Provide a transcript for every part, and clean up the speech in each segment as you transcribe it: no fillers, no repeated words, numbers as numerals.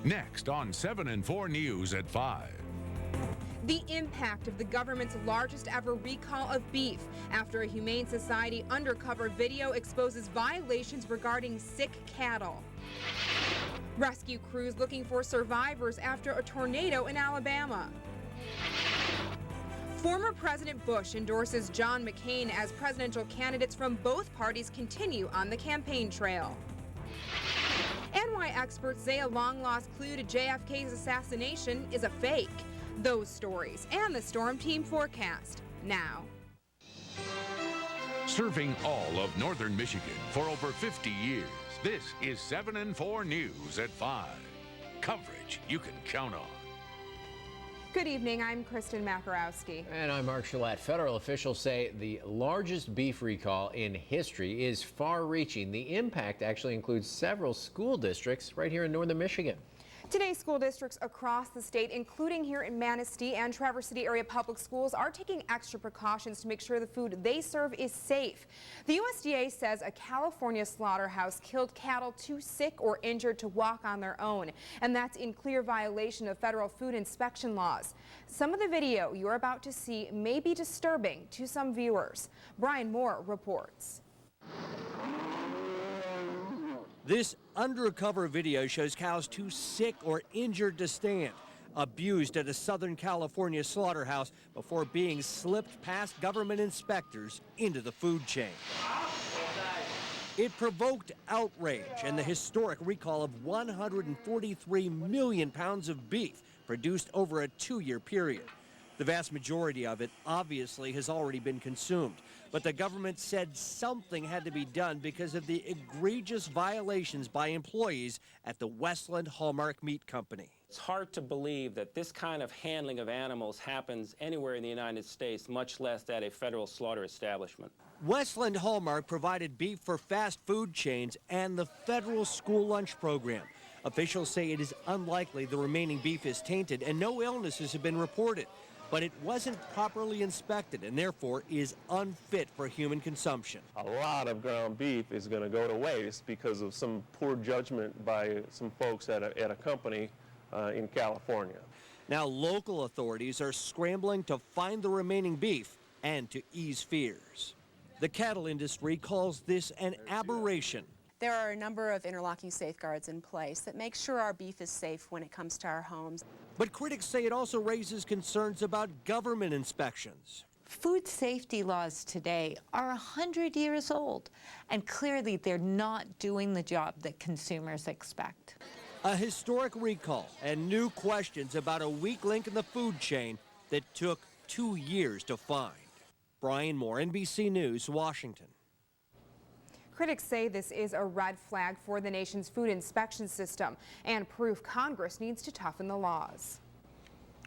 Next on 7 and 4 News at 5. The impact of the government's largest ever recall of beef after a Humane Society undercover video exposes violations regarding sick cattle. Rescue crews looking for survivors after a tornado in Alabama. Former President Bush endorses John McCain as presidential candidates from both parties continue on the campaign trail. And why experts say a long-lost clue to JFK's assassination is a fake. Those stories and the Storm Team forecast now. Serving all of northern Michigan for over 50 years, this is 7 and 4 News at 5. Coverage you can count on. Good evening, I'm Kristin Maciorowski. And I'm Marc. Federal officials say the largest beef recall in history is far-reaching. The impact actually includes several school districts right here in northern Michigan. Today, school districts across the state, including here in Manistee and Traverse City area public schools, are taking extra precautions to make sure the food they serve is safe. The USDA says a California slaughterhouse killed cattle too sick or injured to walk on their own, and that's in clear violation of federal food inspection laws. Some of the video you're about to see may be disturbing to some viewers. Brian Moore reports. This undercover video shows cows too sick or injured to stand, abused at a Southern California slaughterhouse before being slipped past government inspectors into the food chain. It provoked outrage and the historic recall of 143 million pounds of beef produced over a 2-year period. The vast majority of it obviously has already been consumed, but the government said something had to be done because of the egregious violations by employees at the Westland Hallmark Meat Company. It's hard to believe that this kind of handling of animals happens anywhere in the United States, much less at a federal slaughter establishment. Westland Hallmark provided beef for fast food chains and the federal school lunch program. Officials say it is unlikely the remaining beef is tainted and no illnesses have been reported. But it wasn't properly inspected and therefore is unfit for human consumption. A lot of ground beef is going to go to waste because of some poor judgment by some folks at a company in California. Now local authorities are scrambling to find the remaining beef and to ease fears. The cattle industry calls this an aberration. There are a number of interlocking safeguards in place that make sure our beef is safe when it comes to our homes. But critics say it also raises concerns about government inspections. Food safety laws today are 100 years old, and clearly they're not doing the job that consumers expect. A historic recall and new questions about a weak link in the food chain that took 2 years to find. Brian Moore, NBC News, Washington. Critics say this is a red flag for the nation's food inspection system and proof Congress needs to toughen the laws.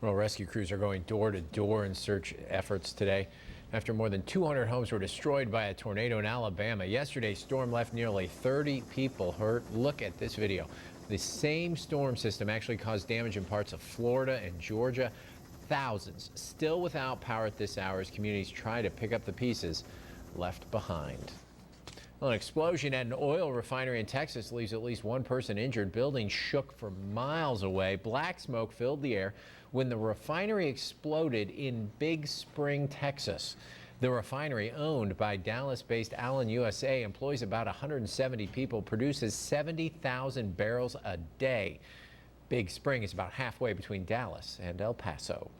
Well, rescue crews are going door to door in search efforts today after more than 200 homes were destroyed by a tornado in Alabama. Yesterday's storm left nearly 30 people hurt. Look at this video. The same storm system actually caused damage in parts of Florida and Georgia. Thousands still without power at this hour as communities try to pick up the pieces left behind. Well, an explosion at an oil refinery in Texas leaves at least one person injured. Buildings shook for miles away. Black smoke filled the air when the refinery exploded in Big Spring, Texas. The refinery, owned by Dallas-based Allen USA, employs about 170 people, produces 70,000 barrels a day. Big Spring is about halfway between Dallas and El Paso.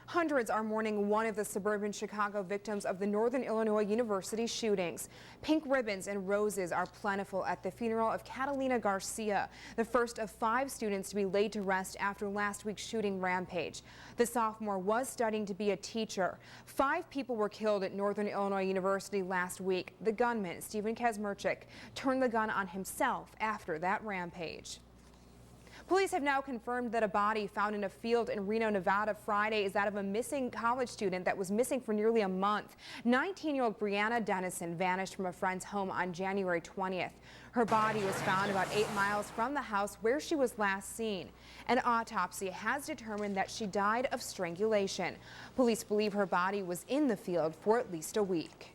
Hundreds are mourning one of the suburban Chicago victims of the Northern Illinois University shootings. Pink ribbons and roses are plentiful at the funeral of Catalina Garcia, the first of 5 students to be laid to rest after last week's shooting rampage. The sophomore was studying to be a teacher. 5 people were killed at Northern Illinois University last week. The gunman, Stephen Kazmerchik, turned the gun on himself after that rampage. Police have now confirmed that a body found in a field in Reno, Nevada Friday is that of a missing college student that was missing for nearly a month. 19-year-old Brianna Dennison vanished from a friend's home on January 20th. Her body was found about 8 miles from the house where she was last seen. An autopsy has determined that she died of strangulation. Police believe her body was in the field for at least a week.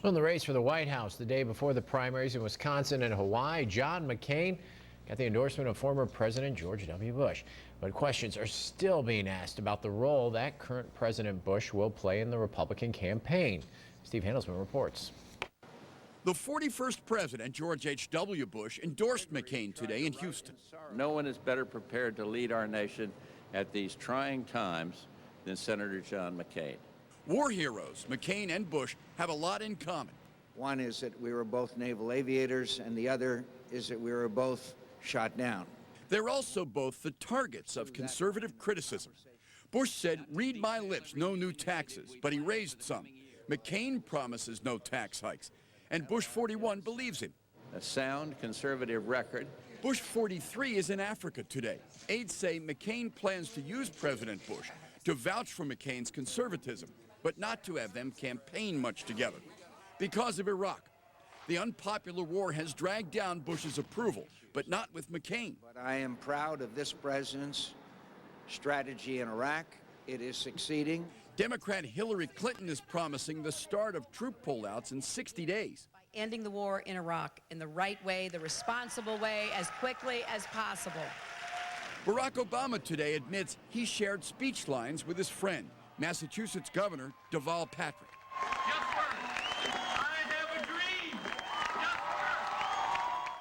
On the race for the White House the day before the primaries in Wisconsin and Hawaii, John McCain got the endorsement of former President George W. Bush. But questions are still being asked about the role that current President Bush will play in the Republican campaign. Steve Handelsman reports. The 41st president, George H.W. Bush, endorsed McCain today in Houston. No one is better prepared to lead our nation at these trying times than Senator John McCain. War heroes, McCain and Bush have a lot in common. One is that we were both naval aviators, and the other is that we were both shot down. They're also both the targets of conservative criticism. Bush said, "Read my lips, no new taxes," but he raised some. McCain promises no tax hikes, and Bush 41 believes him. A sound conservative record. Bush 43 is in Africa today. Aides say McCain plans to use President Bush to vouch for McCain's conservatism, but not to have them campaign much together. Because of Iraq, the unpopular war has dragged down Bush's approval, but not with McCain. But I am proud of this president's strategy in Iraq. It is succeeding. Democrat Hillary Clinton is promising the start of troop pullouts in 60 days. By ending the war in Iraq in the right way, the responsible way, as quickly as possible. Barack Obama today admits he shared speech lines with his friend, Massachusetts Governor Deval Patrick.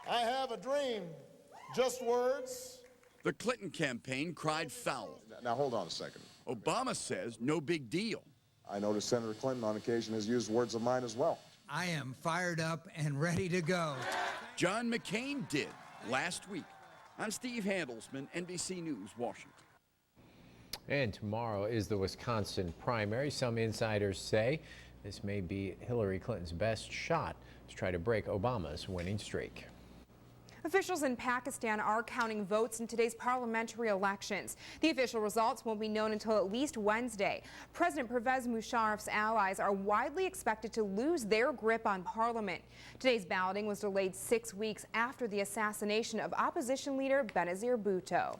I have a dream. Just words. The Clinton campaign cried foul. Now hold on a second. Obama says no big deal. I noticed Senator Clinton on occasion has used words of mine as well. I am fired up and ready to go. John McCain did last week. I'm Steve Handelsman, NBC News, Washington. And tomorrow is the Wisconsin primary. Some insiders say this may be Hillary Clinton's best shot to try to break Obama's winning streak. Officials in Pakistan are counting votes in today's parliamentary elections. The official results won't be known until at least Wednesday. President Pervez Musharraf's allies are widely expected to lose their grip on parliament. Today's balloting was delayed 6 weeks after the assassination of opposition leader Benazir Bhutto.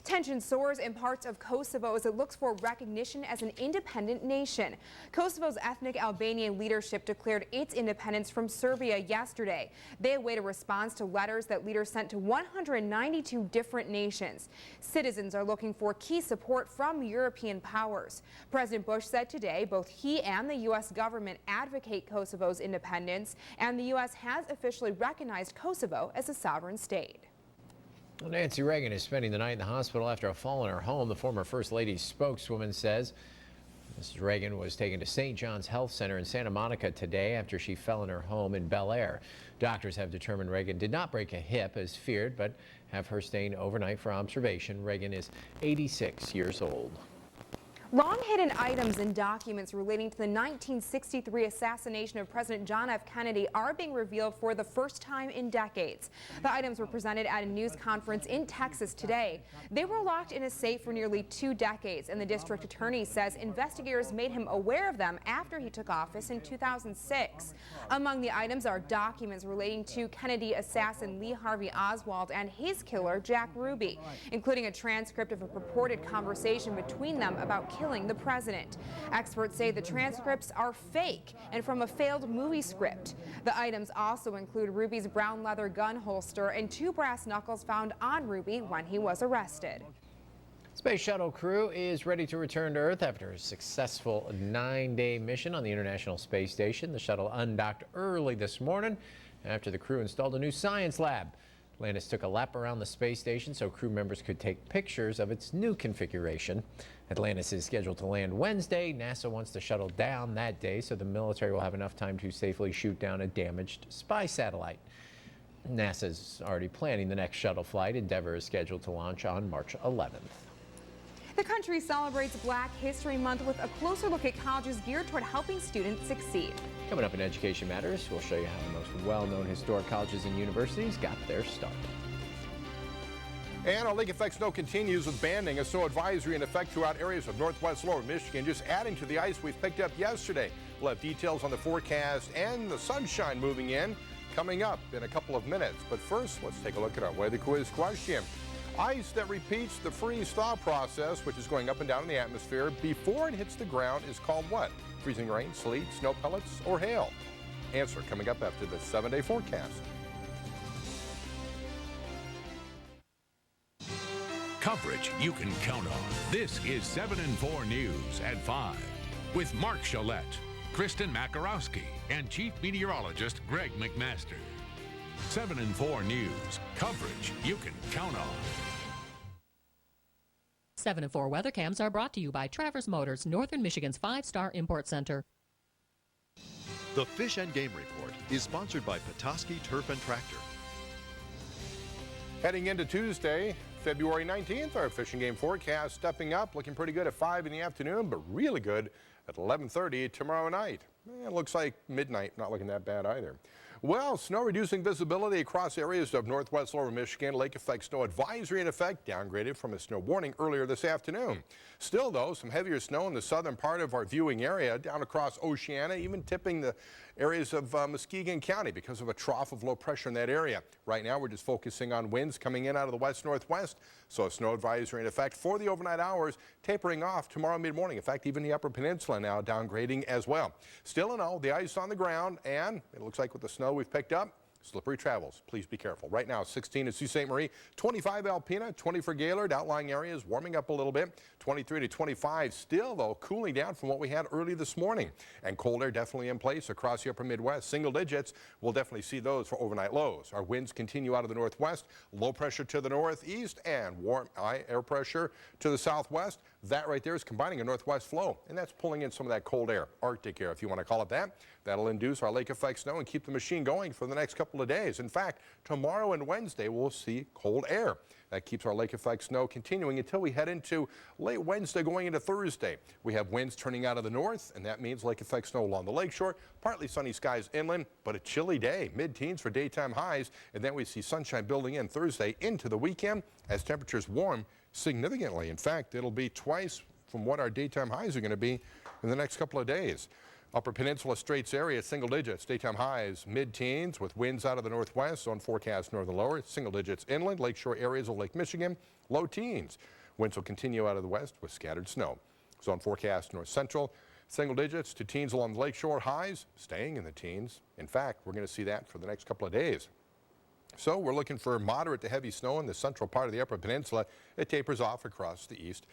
Tension soars in parts of Kosovo as it looks for recognition as an independent nation. Kosovo's ethnic Albanian leadership declared its independence from Serbia yesterday. They await a response to letters that leaders sent to 192 different nations. Citizens are looking for key support from European powers. President Bush said today both he and the U.S. government advocate Kosovo's independence, and the U.S. has officially recognized Kosovo as a sovereign state. Well, Nancy Reagan is spending the night in the hospital after a fall in her home. The former First Lady's spokeswoman says Mrs. Reagan was taken to St. John's Health Center in Santa Monica today after she fell in her home in Bel Air. Doctors have determined Reagan did not break a hip as feared, but have her staying overnight for observation. Reagan is 86 years old. Long-hidden items and documents relating to the 1963 assassination of President John F. Kennedy are being revealed for the first time in decades. The items were presented at a news conference in Texas today. They were locked in a safe for nearly 2 decades, and the district attorney says investigators made him aware of them after he took office in 2006. Among the items are documents relating to Kennedy assassin Lee Harvey Oswald and his killer Jack Ruby, including a transcript of a purported conversation between them about killing the president. Experts say the transcripts are fake and from a failed movie script. The items also include Ruby's brown leather gun holster and 2 brass knuckles found on Ruby when he was arrested. Space Shuttle crew is ready to return to Earth after a successful 9-day mission on the International Space Station. The shuttle undocked early this morning after the crew installed a new science lab. Atlantis took a lap around the space station so crew members could take pictures of its new configuration. Atlantis is scheduled to land Wednesday. NASA wants the shuttle down that day so the military will have enough time to safely shoot down a damaged spy satellite. NASA's already planning the next shuttle flight. Endeavour is scheduled to launch on March 11th. The country celebrates Black History Month with a closer look at colleges geared toward helping students succeed. Coming up in Education Matters, we'll show you how the most well-known historic colleges and universities got their start. And our lake effect snow continues with banding. A snow advisory in effect throughout areas of northwest lower Michigan, just adding to the ice we've picked up yesterday. We'll have details on the forecast and the sunshine moving in coming up in a couple of minutes. But first, let's take a look at our weather quiz question. Ice that repeats the freeze-thaw process, which is going up and down in the atmosphere before it hits the ground, is called what? Freezing rain, sleet, snow pellets, or hail? Answer coming up after the 7-day forecast. Coverage you can count on. This is 7 and 4 News at 5 with Marc Schollett, Kristin Maciorowski, and Chief Meteorologist Greg MacMaster. 7 and 4 News. Coverage you can count on. 7 and 4 weather cams are brought to you by Travers Motors, Northern Michigan's 5-star import center. The Fish and Game Report is sponsored by Petoskey Turf and Tractor. Heading into Tuesday, February 19th, our fishing game forecast stepping up, looking pretty good at 5 in the afternoon, but really good at 11:30 tomorrow night. It looks like midnight, not looking that bad either. Well, snow reducing visibility across areas of northwest lower Michigan. Lake effect snow advisory in effect, downgraded from a snow warning earlier this afternoon. Still, though, some heavier snow in the southern part of our viewing area, down across Oceana, even tipping the areas of Muskegon County because of a trough of low pressure in that area. Right now, we're just focusing on winds coming in out of the west-northwest, so a snow advisory in effect for the overnight hours, tapering off tomorrow mid-morning. In fact, even the upper peninsula now downgrading as well. Still in all, the ice on the ground, and it looks like with the snow we've picked up, slippery travels. Please be careful. Right now, 16 at Sault Ste. Marie, 25 Alpena, 20 for Gaylord. Outlying areas warming up a little bit. 23 to 25. Still, though, cooling down from what we had early this morning. And cold air definitely in place across the upper Midwest. Single digits, we'll definitely see those for overnight lows. Our winds continue out of the northwest. Low pressure to the northeast and warm air pressure to the southwest. That right there is combining a northwest flow, and that's pulling in some of that cold air, Arctic air, if you want to call it that. That'll induce our lake effect snow and keep the machine going for the next couple of days. In fact, tomorrow and Wednesday, we'll see cold air. That keeps our lake effect snow continuing until we head into late Wednesday going into Thursday. We have winds turning out of the north, and that means lake effect snow along the lakeshore, partly sunny skies inland, but a chilly day, mid-teens for daytime highs, and then we see sunshine building in Thursday into the weekend as temperatures warm significantly. In fact, it'll be twice from what our daytime highs are going to be in the next couple of days. Upper Peninsula Straits area, single digits. Daytime highs, mid-teens with winds out of the northwest. Zone forecast northern lower, single digits inland. Lakeshore areas of Lake Michigan, low teens. Winds will continue out of the west with scattered snow. Zone forecast north central, single digits to teens along the lakeshore. Highs staying in the teens. In fact, we're going to see that for the next couple of days. So we're looking for moderate to heavy snow in the central part of the Upper Peninsula. It tapers off across the east.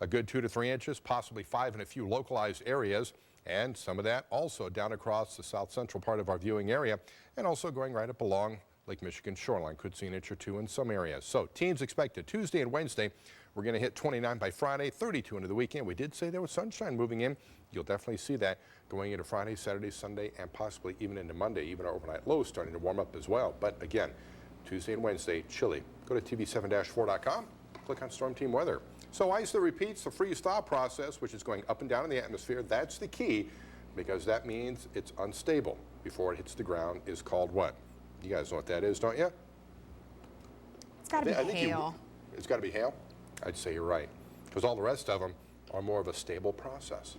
A good 2 to 3 inches, possibly 5 in a few localized areas. And some of that also down across the south central part of our viewing area and also going right up along Lake Michigan shoreline. Could see an inch or two in some areas. So teens expected Tuesday and Wednesday. We're going to hit 29 by Friday, 32 into the weekend. We did say there was sunshine moving in. You'll definitely see that going into Friday, Saturday, Sunday, and possibly even into Monday. Even our overnight lows starting to warm up as well. But again, Tuesday and Wednesday, chilly. Go to TV7-4.com, click on Storm Team Weather. So ice that repeats the freeze-thaw process, which is going up and down in the atmosphere. That's the key, because that means it's unstable before it hits the ground, is called what? You guys know what that is, don't you? It's got to be hail. It's got to be hail? I'd say you're right, because all the rest of them are more of a stable process.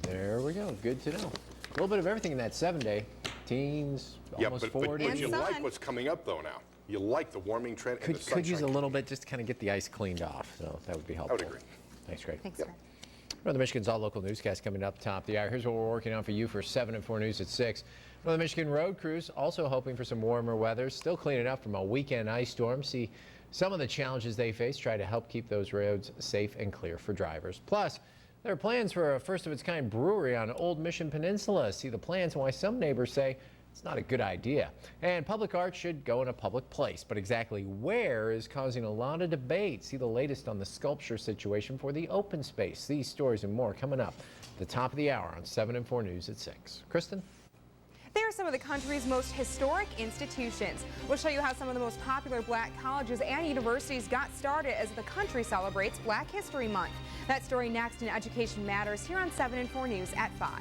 There we go. Good to know. A little bit of everything in that 7-day. Teens, almost 40. But you like what's coming up, though, now. You like the warming trend and the sunshine. Could use a little bit just to kind of get the ice cleaned off, so that would be helpful. I would agree. Thanks, Greg. Thanks, Greg. Northern Michigan's All Local Newscast coming up top of the hour. Here's what we're working on for you for 7 and 4 News at 6. Northern Michigan road crews also hoping for some warmer weather. Still cleaning up from a weekend ice storm. See some of the challenges they face. Try to help keep those roads safe and clear for drivers. Plus, there are plans for a first-of-its-kind brewery on Old Mission Peninsula. See the plans and why some neighbors say it's not a good idea. And public art should go in a public place, but exactly where is causing a lot of debate. See the latest on the sculpture situation for the open space. These stories and more coming up at the top of the hour on 7 and 4 News at 6. Kristin? They are some of the country's most historic institutions. We'll show you how some of the most popular black colleges and universities got started as the country celebrates Black History Month. That story next in Education Matters here on 7 and 4 News at 5.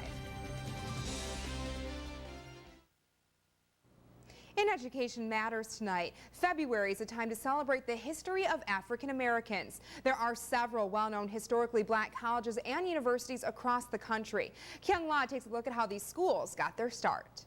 In Education Matters tonight, February is a time to celebrate the history of African Americans. There are several well-known historically black colleges and universities across the country. Kyung La takes a look at how these schools got their start.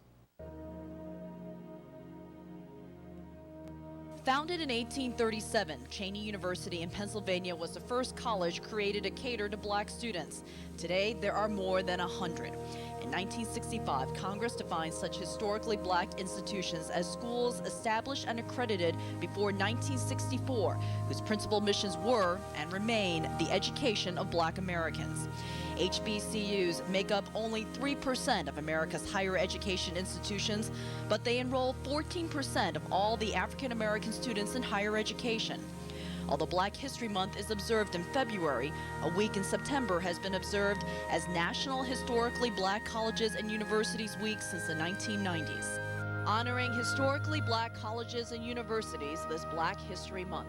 Founded in 1837, Cheney University in Pennsylvania was the first college created to cater to black students. Today, there are more than 100. In 1965, Congress defined such historically black institutions as schools established and accredited before 1964, whose principal missions were and remain the education of black Americans. HBCUs make up only 3% of America's higher education institutions, but they enroll 14% of all the African American students in higher education. Although Black History Month is observed in February, a week in September has been observed as National Historically Black Colleges and Universities Week since the 1990s, honoring historically black colleges and universities this Black History Month.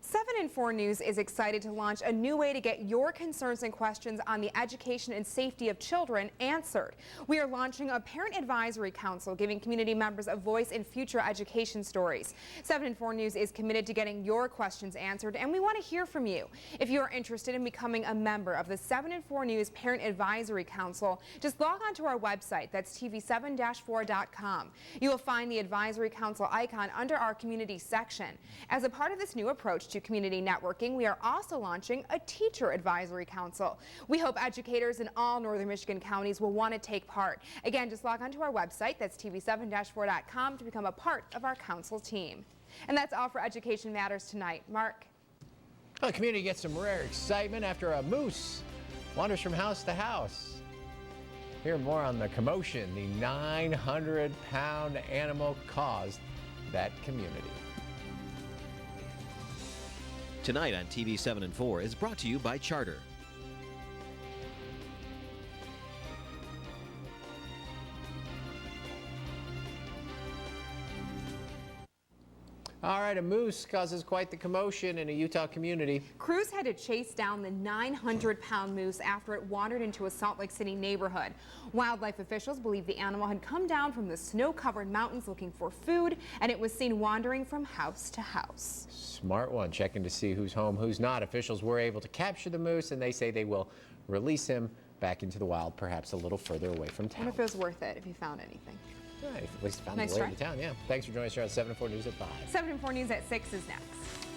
7 in 4 News is excited to launch a new way to get your concerns and questions on the education and safety of children answered. We are launching a parent advisory council, giving community members a voice in future education stories. 7 in 4 News is committed to getting your questions answered, and we want to hear from you. If you are interested in becoming a member of the 7 in 4 News Parent Advisory Council, just log on to our website. That's tv7-4.com. You will find the Advisory Council icon under our community section. As a part of this new approach to community networking, we are also launching a Teacher Advisory Council. We hope educators in all northern Michigan counties will want to take part. Again, just log on to our website, that's tv7-4.com, to become a part of our council team. And that's all for Education Matters tonight. Mark. Well, the community gets some rare excitement after a moose wanders from house to house. Hear more on the commotion the 900-pound animal caused that community. Tonight on TV 7 and 4 is brought to you by Charter. All right, a moose causes quite the commotion in a Utah community. Crews had to chase down the 900-pound moose after it wandered into a Salt Lake City neighborhood. Wildlife officials believe the animal had come down from the snow-covered mountains looking for food, and it was seen wandering from house to house. Smart one, checking to see who's home, who's not. Officials were able to capture the moose, and they say they will release him back into the wild, perhaps a little further away from town. I wonder if it was worth it, if you found anything. Yeah, at least found Nice the way try. to town, yeah. Thanks for joining us here on 7 and 4 News at 5. 7 and 4 News at 6 is next.